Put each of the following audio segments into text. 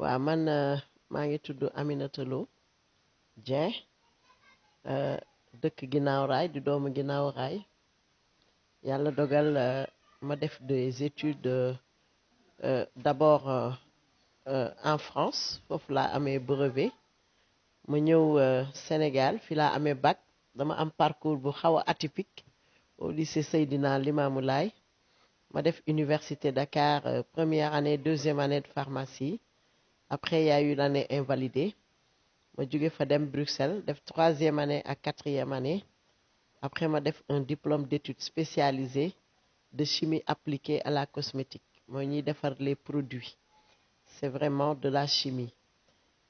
waaw man maa ngi tudd Aminata Lo Dieng dëkk ginnaaw raay di doomu ginnaaw raay yàlla dogal ma def des études d'abord en France foofu laa amee brevet ma ñëw Sénégal fi laa amee bac dama am parcours bu xaw a atypique au lycée Seydina Limamou Laye ma def université Dakar première année deuxième année de pharmacie. Après, il y a eu l'année invalidée. Je suis allé à Bruxelles, def troisième année à quatrième année. Après, j'ai fait un diplôme d'études spécialisées de chimie appliquée à la cosmétique. Je faire les produits. C'est vraiment de la chimie.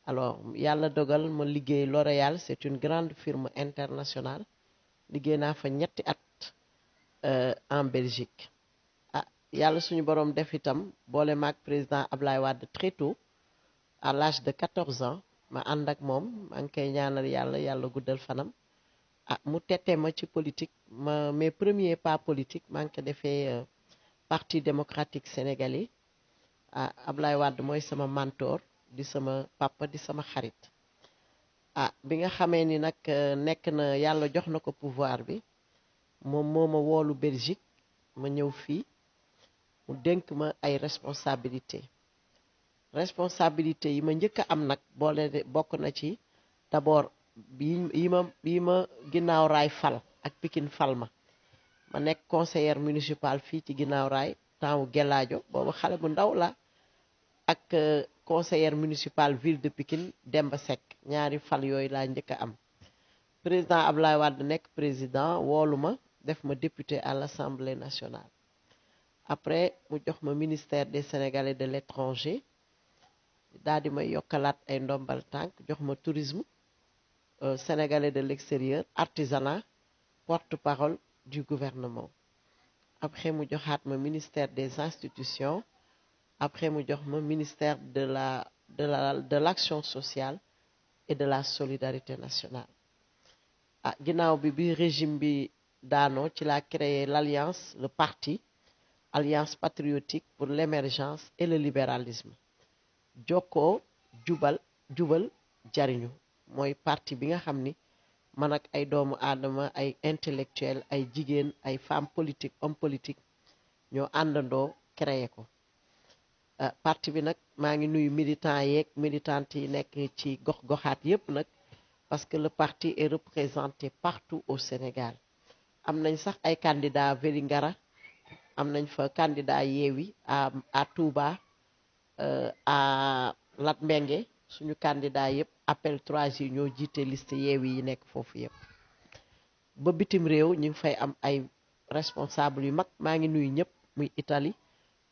Alors, Yalla Dogal, mon ligue L'Oréal, c'est une grande firme internationale. Ligue na fa ñetti at en Belgique. Ah, Yalla suñu borom def itam bolé mak président Ablaye Wade très tôt. À l'âge de 14 ans ma ànd ak moom maa ngi koy ñaanal yàlla guddal fanam mu tette ma ci politique mes premiers pas politique maa ngi ko defee parti démocratique sénégalais Ablaye Wade mooy sama mentor di sama papa di sama xarit bi nga xamee ni nag nekk na yàlla jox na ko pouvoir bi moom moo ma woolu Belgique ma ñëw fii mu dénk ma ay responsabilités yi ma njëkk a am nag bokk na ci d'abord yi ma ginnaaw raay fal ak Pikine fal ma nekk conseillère municipale fii ci ginnaaw raay temps wu Gelaajo boobu xale bu ndaw la ak conseillère municipale ville de Pikine Demba Seck ñaari fal yooyu laa njëkk a am président Ablaye Wade nekk président woolu ma def ma député à l'Assemblée nationale après mu jox ma ministère des Sénégalais de l'étranger daal di may yokkalaat ay ndombal tànk jox ma tourisme sénégalais de l'extérieur artisanat porte-parole du gouvernement après mu joxaat ma ministère des institutions après mu jox ma ministère de l'action sociale et de la solidarité nationale ginnaaw bi régime bi daanoo ci la créé l'alliance le parti alliance patriotique pour l'émergence et le libéralisme jokkoo jubal jariñu mooy parti bi nga xam ni man ak ay doomu aadama ay intellectuel ay jigéen ay femmes politiques hommes politiques ñoo àndandoo créé ko parti bi nag maa ngi nuyu militantes yi nekk ci gox-goxaat yépp nag parce que le parti est représenté partout au Sénégal am nañ sax ay candidats Vélingara am nañ fa candidat Yewwi à Touba à Latmingué suñu candidat yëpp appel 3 yi ñoo jiite liste Yewwi yi nekk foofu yëpp ba bitim réew ñu ngi fay am ay responsable yu mag maa ngi nuyu ñëpp muy Italie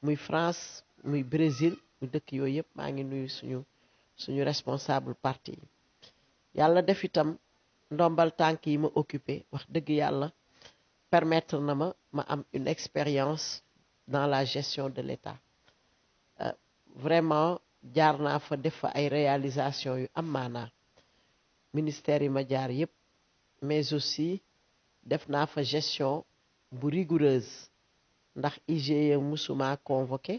muy France muy Brésil muy dëkk yooyu yëpp maa ngi nuyu suñu responsable parti yi yàlla def itam ndombal tànk yi ma occupé wax dëgg yàlla permettre na ma am une expérience dans la gestion de l'État vraiment jaar naa fa def fa ay réalisation yu am maanaa ministère yi ma jaar yépp mais aussi def naa fa gestion bu rigoureuse ndax IGE musuma convoqué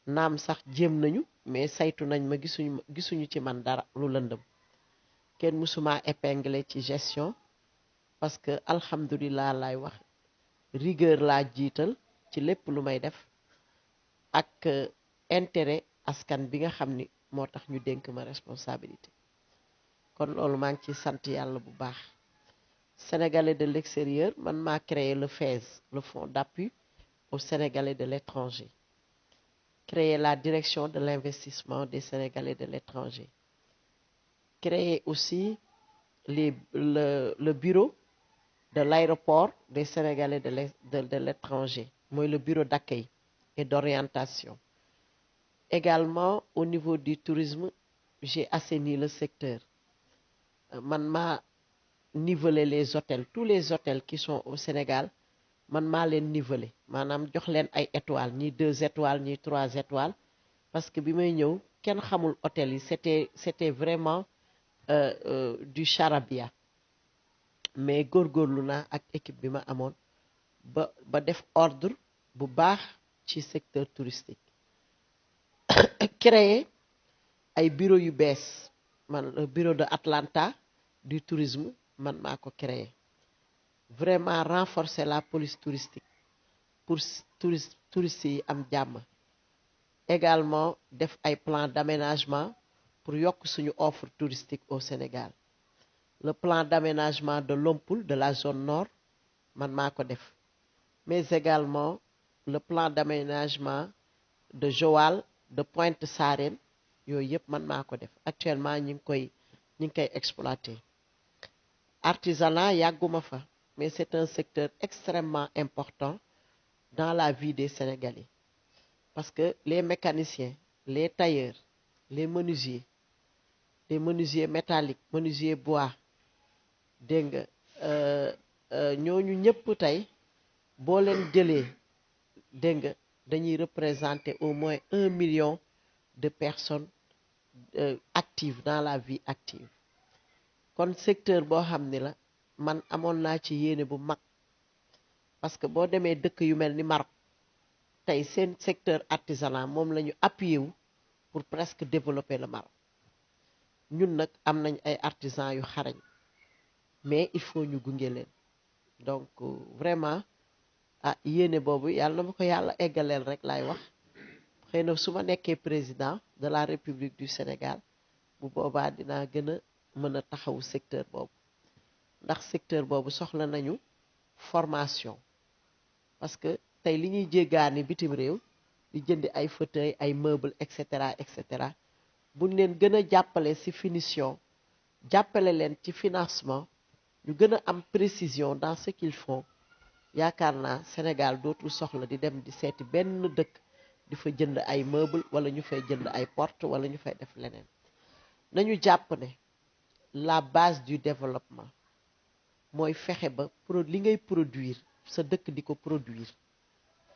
naam sax jéem nañu mais saytu nañ ma gisuñu ci man dara lu lëndëm kenn musuma épinglé ci gestion parce que alhamdulilah lay wax rigueur laa jiital ci lépp lu may def ak intérêt askan bi nga xam ni moo tax ñu dénk ma responsabilité kon loolu maa ngi ci sant yàlla bu baax Sénégalais de l'extérieur man maa créé le FAISE le fonds d'appui aux Sénégalais de l'étranger créé la direction de l'investissement des Sénégalais de l'étranger créé aussi le bureau de l'aéroport des Sénégalais de l'étranger mooy le bureau d'accueil et d'orientation. Également, au niveau du tourisme, j'ai assaini le secteur. Man ma nivelé les hôtels, tous les hôtels qui sont au Sénégal, man ma leen nivelé maanaam jox leen ay étoiles ñi 2 étoiles ñi 3 étoiles parce que bi may ñëw kenn xamul hôtel yi c'était vraiment du charabia mais góorgóorlu naa ak équipe bi ma amoon ba def ordre bu baax ci secteur touristique créer ay bureau yu bees man le bureau de Atlanta du tourisme man maa ko créé vraiment renforcer la police touristique pour touristes yi am jàmm également def ay plan d'aménagement pour yokk suñu offre touristique au Sénégal le plan d'aménagement de Lompoul de la zone nord man maa ko def mais également le plan d'aménagement de Joal de Pointe Sarène yooyu yëpp man maa ko def actuellement ñi ngi koy exploiter artisanat yàgguma fa mais c'est un secteur extrêmement important dans la vie des Sénégalais parce que les mécaniciens les tailleurs les menuisiers métalliques menuisiers bois dégg nga ñooñu ñëpp tey boo leen jëlee dégg nga dañuy représenter au moins 1 million de personnes actives dans la vie active kon secteur boo xam ni la man amoon naa ci yéene bu mag parce que boo demee dëkk yu mel ni Maroc tey seen secteur artisanal moom la ñu appuyé wu pour presque développer le Maroc ñun nag am nañ ay artisans yu xarañ mais il faut ñu gunge leen donc vraiment yéene boobu yàlla na ma ko yàlla eggaleel rek laay wax xëy na su ma nekkee président de la République du Sénégal bu boobaa dinaa gën a mën a taxawu secteur boobu ndax secteur boobu soxla nañu formation parce que tey li ñuy jéggaani bitim réew di jëndi ay fauteuil ay meubles et cetera buñ leen gën a jàppale ci finition jàppale leen ci financement ñu gën a am précision dans ce qu'ils font yaakaar naa Sénégal dootul soxla di dem di seeti benn dëkk di fa jënd ay meubles wala ñu fay jënd ay portes wala ñu fay def leneen nañu jàpp ne la base du développement mooy fexe ba li ngay produire sa dëkk di ko produire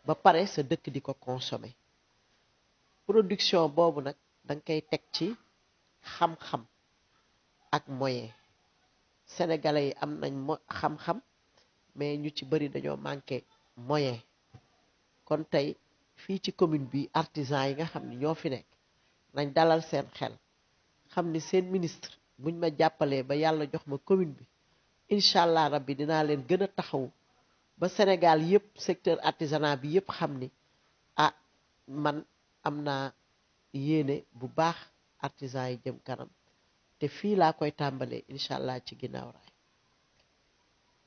ba pare sa dëkk di ko consommer production boobu nag da nga koy teg ci xam-xam ak moyen sénégalais yi am nañ xam-xam mais ñu ci bëri dañoo manqué moyen kon tey fii ci commune bi artisan yi nga xam ni ñoo fi nekk nañ dalal seen xel xam ni seen ministre buñ ma jàppalee ba yàlla jox ma commune bi incha allah rabbi dinaa leen gën a taxawu ba Sénégal yëpp secteur artisanat bi yëpp xam ni man am naa yéene bu baax artisan yi jëm kanam te fii laa koy tàmbalee incha allah ci ginnaaw raay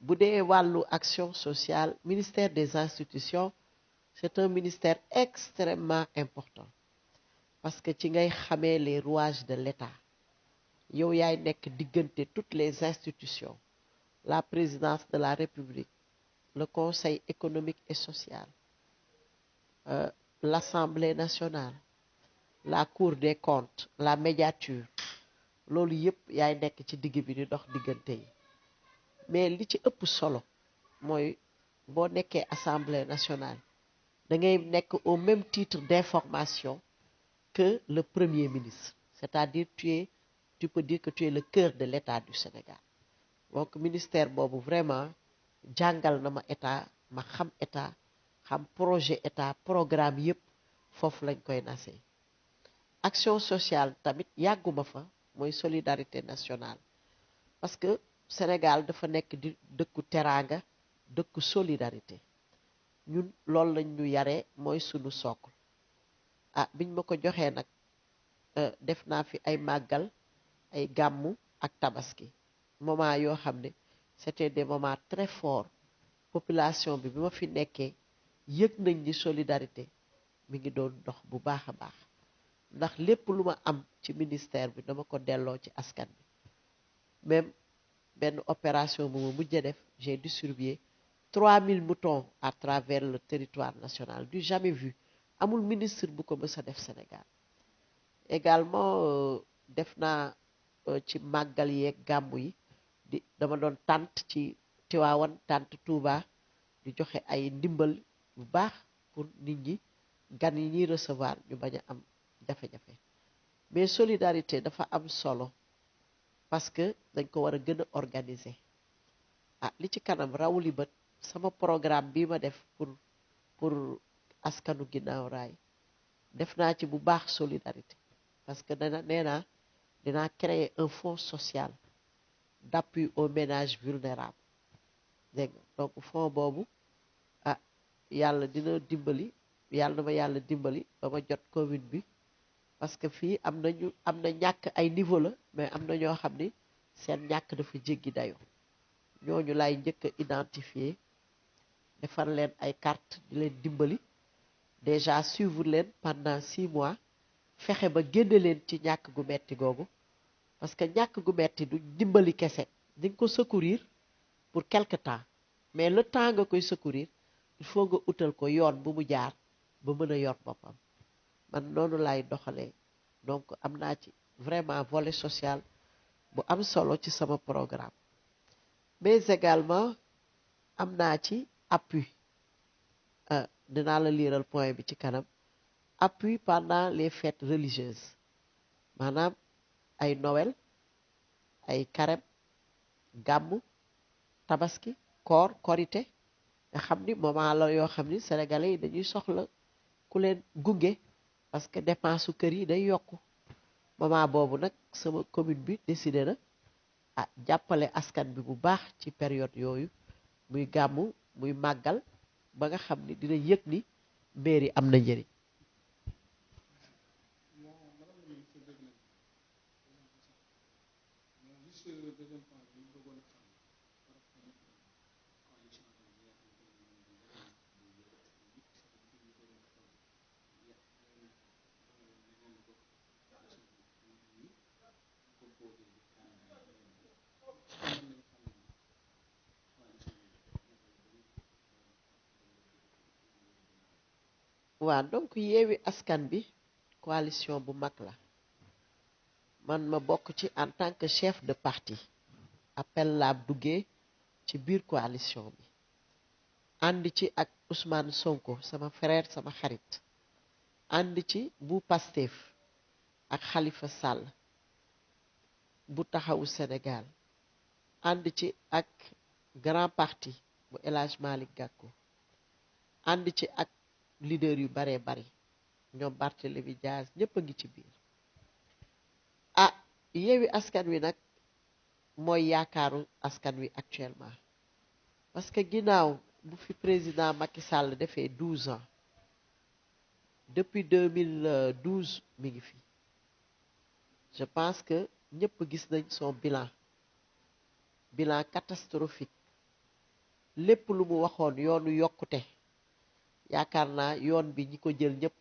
bu dee wàllu action sociale ministère des institutions c'est un ministère extrêmement important parce que ci ngay xamee les rouages de l'État yow yaay nekk diggante toutes les institutions la présidence de la République le Conseil économique et social l'Assemblée nationale la Cour des comptes la médiature loolu yëpp yaay nekk ci digg bi di dox diggante yi mais li ci ëpp solo mooy boo nekkee Assemblée nationale da ngay nekk au même titre d'information que le Premier ministre c'est-à-dire tu peux dire que tu es le cœur de l'État du Sénégal donc ministère boobu vraiment jàngal na ma état ma xam projet état programme yëpp foofu lañ koy nasee action sociale tamit yàgguma fa mooy solidarité nationale parce que Sénégal dafa nekk di dëkku teraanga dëkku solidarité ñun loolu lañ ñu yaree mooy sunu socle biñ ma ko joxee nag def naa fi ay màggal ay gàmmu ak tabaski moment yoo xam ne c'était des moments très forts population bi ma fi nekkee yëg nañ ni solidarité mi ngi doon dox bu baax a baax ndax lépp lu ma am ci ministère bi dama ko delloo ci askan bi même benn opération bu ma mujj def j'ai distribué 3000 moutons à travers le territoire national du jamais vu amul ministre bu ko mës a def Sénégal également def naa ci màggal yeeg gàmmu yi dama doon tànt ci Tiwaawan tànt Touba di joxe ay ndimbal bu baax pour nit ñi gan yi ñuy recevoir ñu bañ a am jafe-jafe mais solidarité dafa am solo parce que dañ ko war a gën a organiser li ci kanam rawuli bët sama programme bi ma def pour askanu ginnaaw raay def naa ci bu baax solidarité parce que dinaa créer un fonds social d'appui aux ménages vulnérables dégg nga donc fonds boobu ah yàlla dina dimbali yàlla na ma yàlla dimbali ba ma jot Covid bi parce que fii am na ñàkk ay niveau la mais am na ñoo xam ni seen ñàkk dafa jéggi dayo ñooñu lay njëkk a identifier defar leen ay carte di leen dimbali déjà suivre leen pendant 6 mois fexe ba génne leen ci ñàkk gu metti googu parce que ñàkk gu metti du dimbali kese di nga ko secourir pour quelque temps mais le temps nga koy secourir il faut nga utal ko yoon bu mu jaar ba mën a yor boppam man noonu lay doxalee donc am naa ci vraiment volet social bu am solo ci sama programme mais également am naa ci appui dinaa la liiral point bi ci kanam appui pendant les fêtes religieuses maanaam ay Noël ay Carême gàmmu tabaski koor korité nga xam ni moment la yoo xam ni sénégalais yi dañuy soxla ku leen gunge parce que dépense su kër yi day yokku moment boobu nag sama commune bi décidé na jàppale askan bi bu baax ci période yooyu muy gàmmu muy màggal ba nga xam ni dina yëg ni mairie am na njëriñ. waaw donc Yewwi Askan bi coalition bu mag la man ma bokk ci en tant que chef de parti appel laa duggee ci biir coalition bi ànd ci ak Ousmane Sonko sama frère sama xarit ànd ci bu Pastef ak Khalifa Sall bu Taxawu Sénégal ànd ci ak grand parti bu El Hadj Malick Gakou ànd ci ak leader yu baree bari ñoom Barthélémy Diaz ñëpp a ngi ci biir Yewwi Askan Wi nag mooy yaakaaru askan wi actuellement parce que ginnaaw bu fi président Macky Sall defee 12 ans depuis 2012 mi ngi fi je pense que ñëpp gis nañ son bilan catastrophique lépp lu mu waxoon yoonu yokkute yaakaar naa yoon bi ñi ko jël ñëpp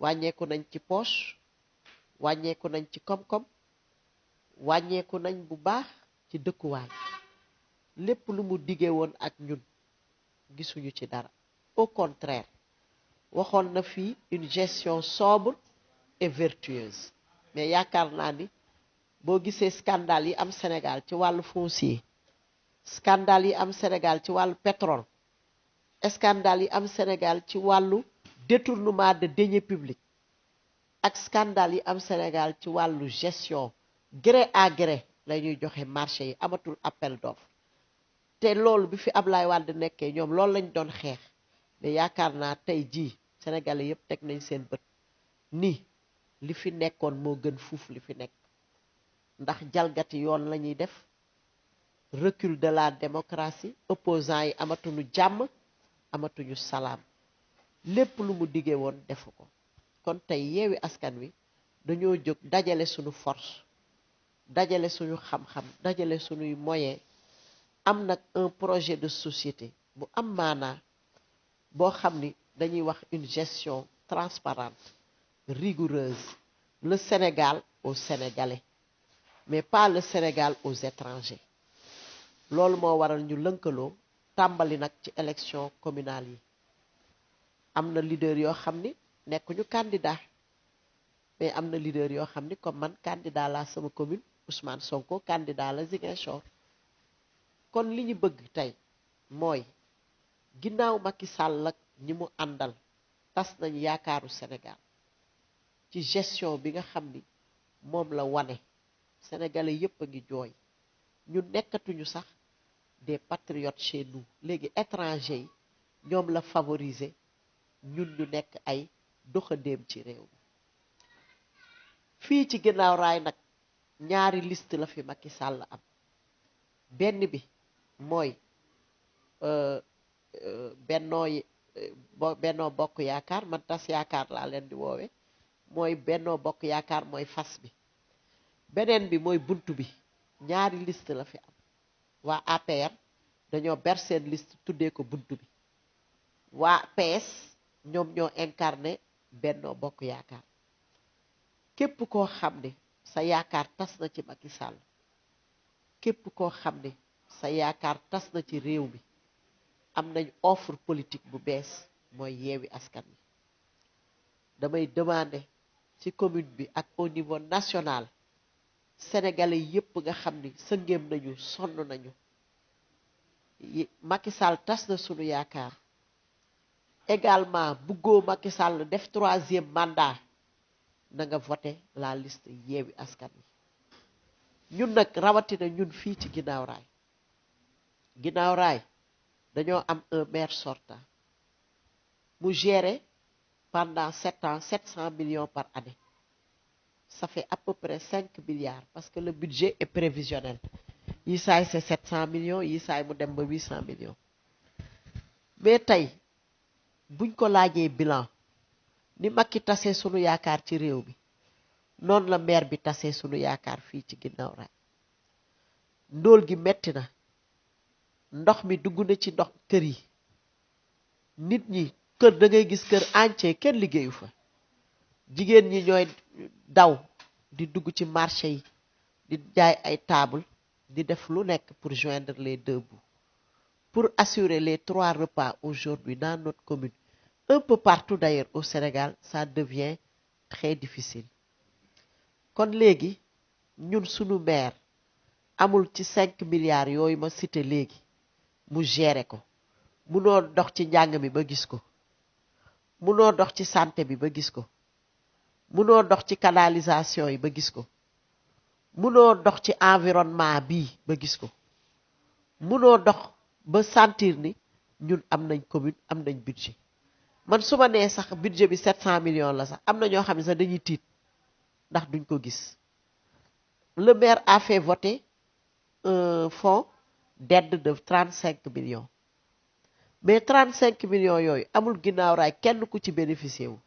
wàññeeku nañ ci poche wàññeeku nañ ci koom-koom wàññeeku nañ bu baax ci dëkkuwaay lépp lu mu dige woon ak ñun gisuñu ci dara au contraire waxoon na fii une gestion sobre et vertueuse mais yaakaar naa ni boo gisee scandale yi am Sénégal ci wàllu foncier scandale yi am Sénégal ci wàllu pétrole scandale yi am Sénégal ci wàllu détournement de deniers publics ak scandale yi am Sénégal ci wàllu gestion gré à gré la ñuy joxe marché yi amatul appel d'offre te loolu bi fi Ablaye Wade nekkee ñoom loolu lañ doon xeex mais yaakaar naa tey jii sénégalais yëpp teg nañ seen bët ni li fi nekkoon moo gën fuuf li fi nekk ndax jalgati yoon la ñuy def recul de la démocratie opposants yi amatuñu jàmm amatuñu salaam lépp lu mu diggee woon defu ko kon tey Yewwi Askan Wi dañoo jóg dajale suñu force dajale suñu xam-xam dajale suñuy moyen am nag un projet de société bu am maanaa boo xam ni dañuy wax une gestion transparente rigoureuse le Sénégal aux Sénégalais mais pas le Sénégal aux étrangers loolu moo waral ñu lënkaloo tàmbali nag ci élection communale yi am na leader yoo xam ni nekkuñu candidat mais am na leader yoo xam ni comme man candidat la sama commune Ousmane Sonko candidat la Ziguinchor kon li ñu bëgg tey mooy ginnaaw Macky Sall ak ñi mu àndal tas nañ yaakaaru Sénégal ci gestion bi nga xam ni moom la wane sénégalais yépp a ngi jooy ñu nekkatuñu sax des patriotes chez nous léegi étranger yi ñoom la favoriser ñun ñu nekk ay doxandéem ci réew mi fii ci ginnaaw raay nag ñaari liste la fi Macky Sall am benn bi mooy Bennoo Bokk Yaakaar man tas yaakaar laa leen di woowe mooy Bennoo Bokk Yaakaar mooy fas bi beneen bi mooy buntu bi ñaari liste la fi am waa APR dañoo ber seen liste tuddee ko buntu bi waa PS ñoom ñoo incarné Bennoo Bokk Yaakaar képp koo xam ne sa yaakaar tas na ci Macky Sall képp koo xam ne sa yaakaar tas na ci réew mi am nañ offre politique bu bees mooy Yewwi Askan Wi damay demander ci commune bi ak au niveau national sénégalais yépp nga xam ni sëngéem nañu sonn nañu Macky Sall tas na sunu yaakaar également buggoo Macky Sall def 3e mandat na nga voté la liste Yewwi Askan Wi ñun nag rawatina ñun fii ci ginnaaw raay dañoo am un maire sortant mu gérer pendant 7 ans 700 millions par année ça fait à peu près 5 milliards parce que le budget est prévisionnel yi saay c'est 700 millions yi saay mu dem ba 800 millions mais tey buñ ko laajee bilan ni Macky tasee sunu yaakaar ci réew mi noonu la maire bi tasee sunu yaakaar fii ci ginnaaw raay ndóol gi metti na ndox mi dugg na ci ndox kër yi nit ñi kër da ngay gis kër entier kenn liggéeyu fa jigéen ñi ñooy daw di dugg ci marché yi di jaay ay table di def lu nekk pour joindre les deux bouts pour assurer les 3 repas aujourd'hui dans notre commune un peu partout d'ailleurs au Sénégal ça devient très difficile kon léegi ñun sunu maire amul ci 5 milliards yooyu ma cité léegi mu gérer ko munoo dox ci njàng mi ba gis ko munoo dox ci santé bi ba gis ko munoo dox ci canalisation yi ba gis ko munoo dox ci environnement bi ba gis ko munoo dox ba sentir ni ñun am nañ commune am nañ budget man su ma nee sax budget bi 700 millions la sax am na ñoo xam ne sax dañuy tiit ndax duñ ko gis le maire a fait voter un fonds d'aide de 35 millions mais 35 millions yooyu amul ginnaaw raay kenn ku ci bénéficier wu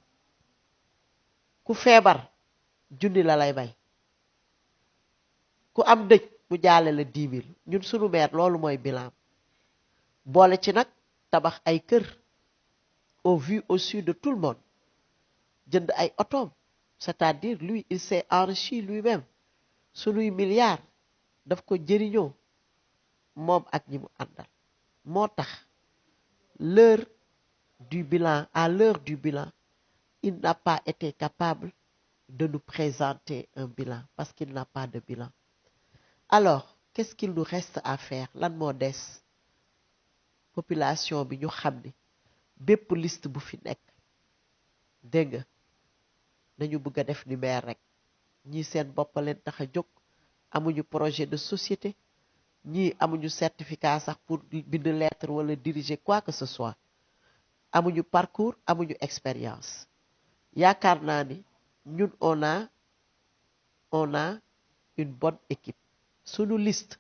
ku feebar junni la lay may ku am dëj mu jaale la 10 000 ñun sunu maire loolu mooy bilan boole ci nag tabax ay kër au vu au su de tout le monde jënd ay otoom c'est-à-dire lui il s'est enrichi lui-même sunuy milliards daf ko jëriñoo moom ak ñi mu àndal moo tax l'heure du bilan à l'heure du bilan il n'a pas été capable de nous présenter un bilan parce qu'il n'a pas de bilan alors qu'est-ce qu'il nous reste à faire lan moo des population bi ñu xam ni bépp liste bu fi nekk dégg nga nañu bëgg a def ni maire rek ñii seen bopp leen tax a jóg amuñu projet de société ñii amuñu certificat sax pour bind lettre wala diriger quoi que ce soit amuñu parcours amuñu expérience yaakaar naa ni ñun on a une bonne équipe sunu liste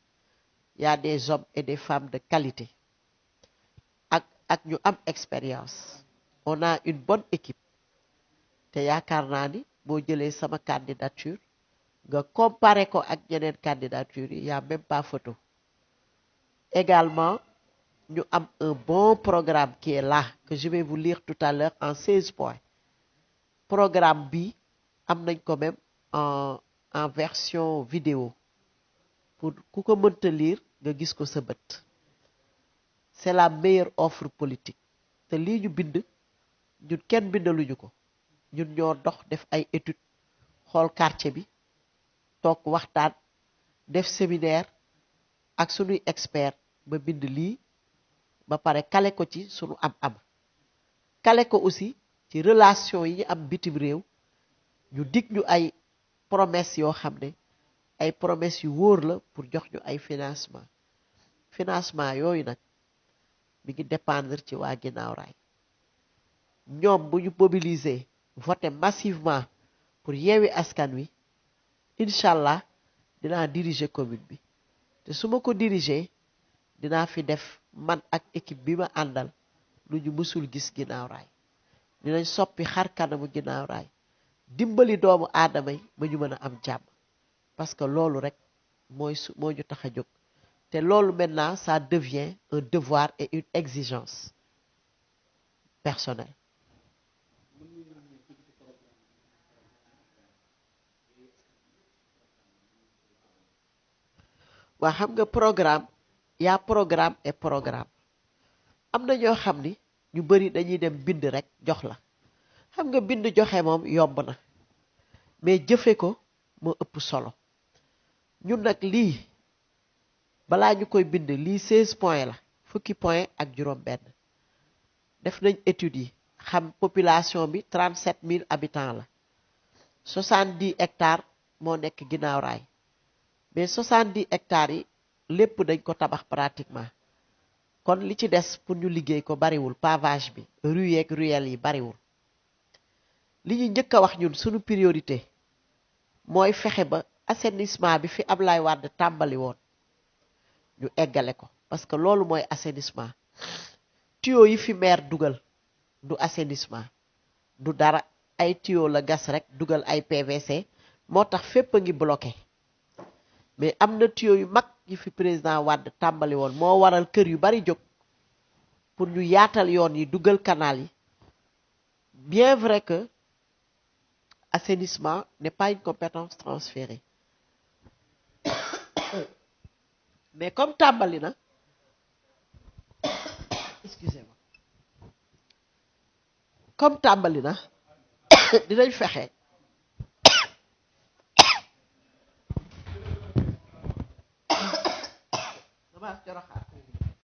y a des hommes et des femmes de qualité ak ñu am expérience on a une bonne équipe te yaakaar naa ni boo jëlee sama candidature nga comparer ko ak ñeneen candidature yi y a même pas photo également ñu am un bon programme qui est là que je vais vous lire tout à l'heure en 16 points programme bi am nañ ko même en version vidéo pour ku ko mënta lire nga gis ko sa bët c'est la meilleure offre politique te lii ñu bind ñun kenn bindaluñu ko ñun ñoo dox def ay études xool quartier bi toog waxtaan def séminaire ak sunuy expert ba bind lii ba pare kale ko ci sunu am kale ko aussi ci relation yi ñu am bitim réew ñu dig ñu ay promesses yoo xam ne ay promesses yu wóor la pour jox ñu ay financement yooyu nag mi ngi dépendre ci waa ginnaaw raay ñoom bu ñu mobiliser voter massivement pour Yewwi Askan Wi incha allah dinaa diriger commune bi te su ma ko diriger dinaa fi def man ak équipe bi ma àndal lu ñu mësul gis Guinaw Rail dinañ soppi xar kanamu Guinaw Rail dimbali doomu aadama yi ba ñu mën a am jàmm parce que loolu rek moo ñu tax a jóg te loolu maintenant ça devient un devoir et une exigence personnelle. waa xam nga programme yaa programme et programme am na ñoo xam ni ñu bari dañuy dem bind rek jox la xam nga bind joxe moom yomb na mais jëfe ko moo ëpp solo ñun nag lii balaa ñu koy bind lii 16 points la fukki point ak juróom benn def nañ études yi xam population bi 37 000 habitants la 70 hectares moo nekk Guinaw Rail mais 70 hectares yi lépp dañ ko tabax pratiquement kon li ci des pour ñu liggéey ko bariwul pavage bi rue yeeg ruelle yi bariwul li ñu njëkk a wax ñun suñu priorité mooy fexe ba assainissement bi fi Ablaye Wade tàmbali woon ñu eggale ko parce que loolu mooy assainissement tuyau yi fi maire dugal du assainissement du dara ay tuyau la gas rek dugal ay PVC moo tax fépp a ngi bloqué mais am na tuyau yu mag yi fi président Wade tàmbali woon moo waral kër yu bari jóg pour ñu yaatal yoon yi dugal canal yi bien vrai que assainissement n'est pas une compétence transférée mais comme tàmbali na excusez-moi comme tàmbali na dinañ fexe dama joroxaan